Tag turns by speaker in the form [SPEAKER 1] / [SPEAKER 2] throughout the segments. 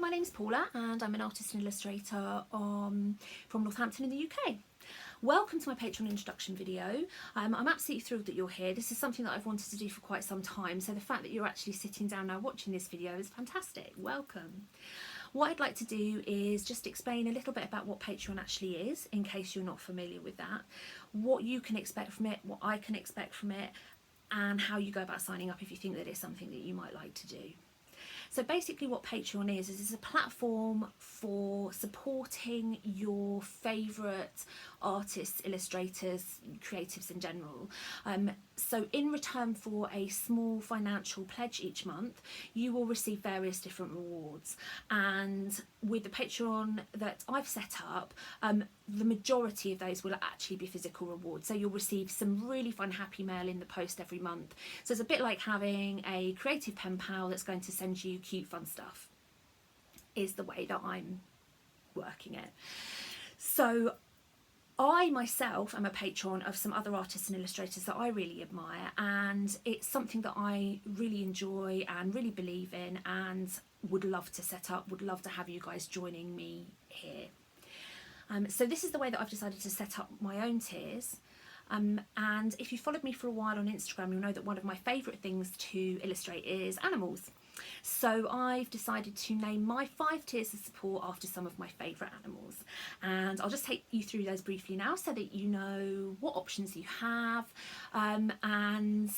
[SPEAKER 1] my name's Paula and I'm an artist and illustrator from Northampton in the UK. Welcome to my Patreon introduction video. I'm absolutely thrilled that you're here. This is something that I've wanted to do for quite some time, so the fact that you're actually sitting down now watching this video is fantastic. Welcome. What I'd like to do is just explain a little bit about what Patreon actually is, in case you're not familiar with that, what you can expect from it, what I can expect from it, and how you go about signing up if you think that it's something that you might like to do. So basically what Patreon is it's a platform for supporting your favourite artists, illustrators, creatives in general. So in return for a small financial pledge each month, you will receive various different rewards. And with the Patreon that I've set up, the majority of those will actually be physical rewards. So you'll receive some really fun happy mail in the post every month. So it's a bit like having a creative pen pal that's going to send you cute fun stuff, is the way that I'm working it. So I myself am a patron of some other artists and illustrators that I really admire, and it's something that I really enjoy and really believe in and would love to set up, would love to have you guys joining me here. So this is the way that I've decided to set up my own tiers. And if you followed me for a while on Instagram, you'll know that one of my favourite things to illustrate is animals. So I've decided to name my 5 tiers of support after some of my favourite animals. And I'll just take you through those briefly now so that you know what options you have, and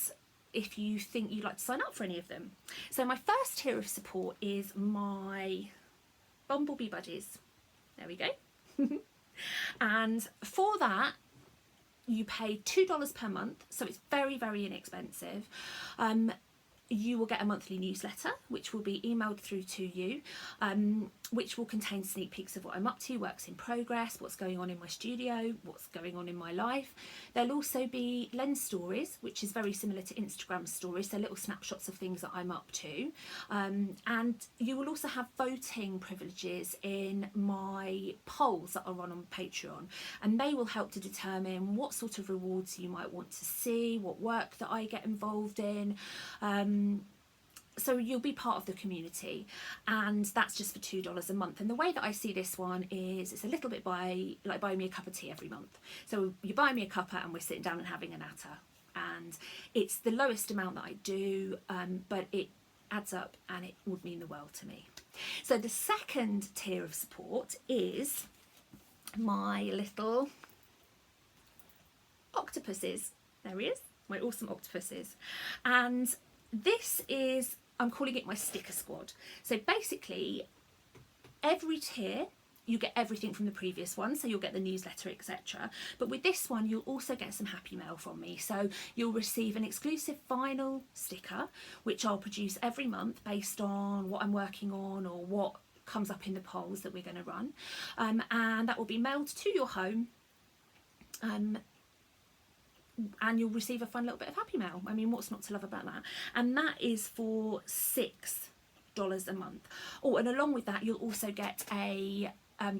[SPEAKER 1] if you think you'd like to sign up for any of them. So my first tier of support is my Bumblebee buddies. There we go. And for that, you pay $2 per month, so it's very, very inexpensive. You will get a monthly newsletter which will be emailed through to you, which will contain sneak peeks of what I'm up to, works in progress, what's going on in my studio, what's going on in my life. There'll also be lens stories, which is very similar to Instagram stories, so little snapshots of things that I'm up to. And you will also have voting privileges in my polls that are run on Patreon, and they will help to determine what sort of rewards you might want to see, what work that I get involved in. So you'll be part of the community, and that's just for $2 a month. And the way that I see this one is it's a little bit like buying me a cup of tea every month. So you buy me a cuppa and we're sitting down and having a natter, and it's the lowest amount that I do, but it adds up and it would mean the world to me. So the second tier of support is my little octopuses. There he is, my awesome octopuses. And this is, I'm calling it my sticker squad. So basically every tier you get everything from the previous one, so you'll get the newsletter, etc. But with this one you'll also get some happy mail from me. So you'll receive an exclusive vinyl sticker which I'll produce every month based on what I'm working on or what comes up in the polls that we're going to run, and that will be mailed to your home. And you'll receive a fun little bit of happy mail. I mean, what's not to love about that? And that is for $6 a month. Oh, and along with that, you'll also get a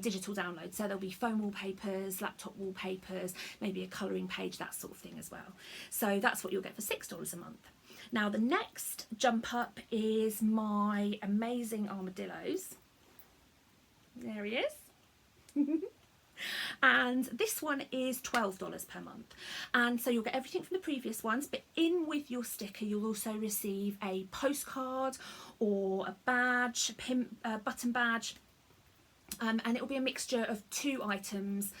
[SPEAKER 1] digital download. So there'll be phone wallpapers, laptop wallpapers, maybe a colouring page, that sort of thing as well. So that's what you'll get for $6 a month. Now, the next jump up is my amazing armadillos. There he is. And this one is $12 per month, and so you'll get everything from the previous ones, but in with your sticker you'll also receive a postcard or a badge, a button badge, and it will be a mixture of 2 items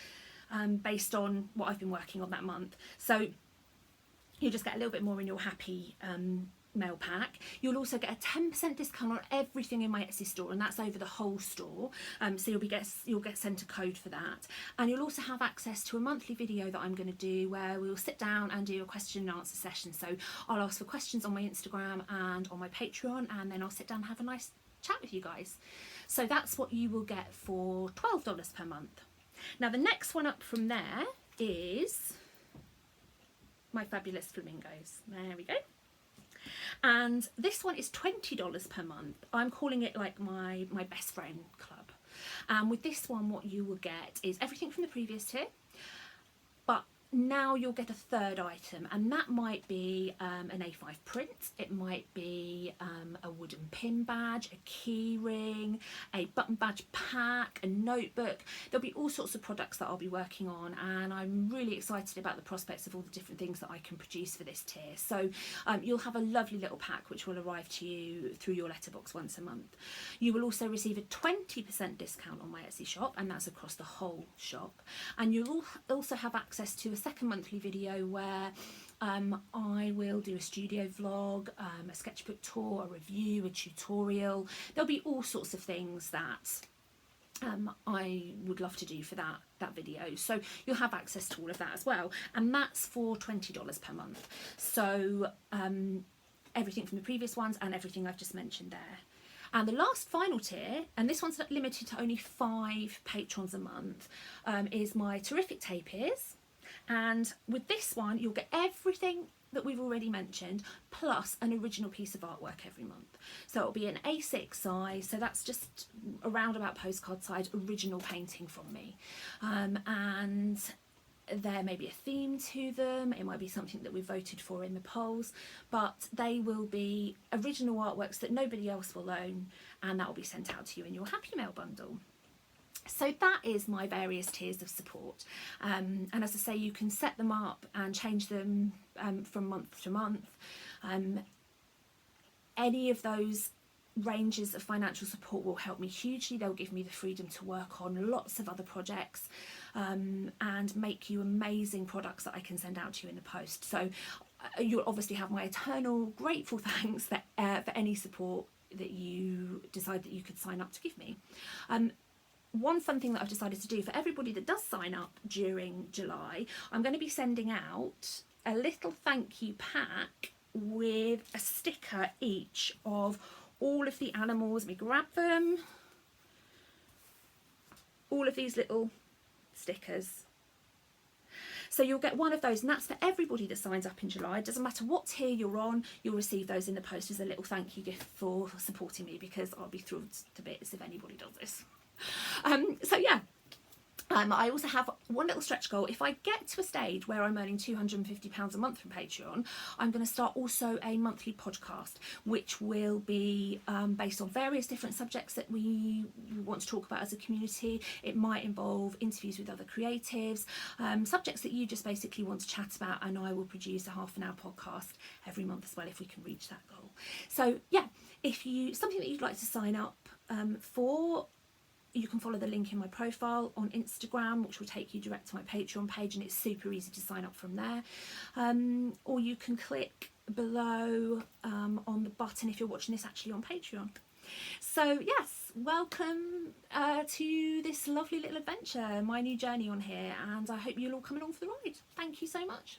[SPEAKER 1] based on what I've been working on that month. So you just get a little bit more in your happy mail pack. You'll also get a 10% discount on everything in my Etsy store, and that's over the whole store. So you'll get sent a code for that, and you'll also have access to a monthly video that I'm going to do where we'll sit down and do a question and answer session. So I'll ask for questions on my Instagram and on my Patreon, and then I'll sit down and have a nice chat with you guys. So that's what you will get for $12 per month. Now the next one up from there is my fabulous flamingos. There we go. And this one is $20 per month. I'm calling it like my best friend club. And with this one what you will get is everything from the previous tier, but now you'll get a third item, and that might be an A5 print, it might be a wooden pin badge, a key ring, a button badge pack, a notebook. There'll be all sorts of products that I'll be working on, and I'm really excited about the prospects of all the different things that I can produce for this tier. So you'll have a lovely little pack which will arrive to you through your letterbox once a month. You will also receive a 20% discount on my Etsy shop, and that's across the whole shop, and you'll also have access to a second monthly video where I will do a studio vlog, a sketchbook tour, a review, a tutorial. There'll be all sorts of things that I would love to do for that video, so you'll have access to all of that as well, and that's for $20 per month. So everything from the previous ones and everything I've just mentioned there. And the last final tier, and this one's limited to only 5 patrons a month, is my terrific tapirs. And with this one, you'll get everything that we've already mentioned, plus an original piece of artwork every month. So it'll be an A6 size, so that's just a roundabout postcard size original painting from me. And there may be a theme to them, it might be something that we voted for in the polls, but they will be original artworks that nobody else will own, and that will be sent out to you in your Happy Mail bundle. So that is my various tiers of support, and as I say, you can set them up and change them from month to month. Any of those ranges of financial support will help me hugely. They'll give me the freedom to work on lots of other projects and make you amazing products that I can send out to you in the post. So you'll obviously have my eternal grateful thanks for any support that you decide that you could sign up to give me. One fun thing that I've decided to do for everybody that does sign up during July, I'm going to be sending out a little thank you pack with a sticker each of all of the animals. Let me grab them. All of these little stickers. So you'll get one of those, and that's for everybody that signs up in July. It doesn't matter what tier you're on, you'll receive those in the post as a little thank you gift for supporting me, because I'll be thrilled to bits if anybody does this. So yeah, I also have one little stretch goal. If I get to a stage where I'm earning £250 a month from Patreon, I'm going to start also a monthly podcast, which will be based on various different subjects that we want to talk about as a community. It might involve interviews with other creatives, subjects that you just basically want to chat about, and I will produce a half-an-hour podcast every month as well if we can reach that goal. So yeah, if you something that you'd like to sign up for, you can follow the link in my profile on Instagram, which will take you direct to my Patreon page, and it's super easy to sign up from there. Or you can click below on the button if you're watching this actually on Patreon. So yes, welcome to this lovely little adventure, my new journey on here, and I hope you'll all come along for the ride. Thank you so much.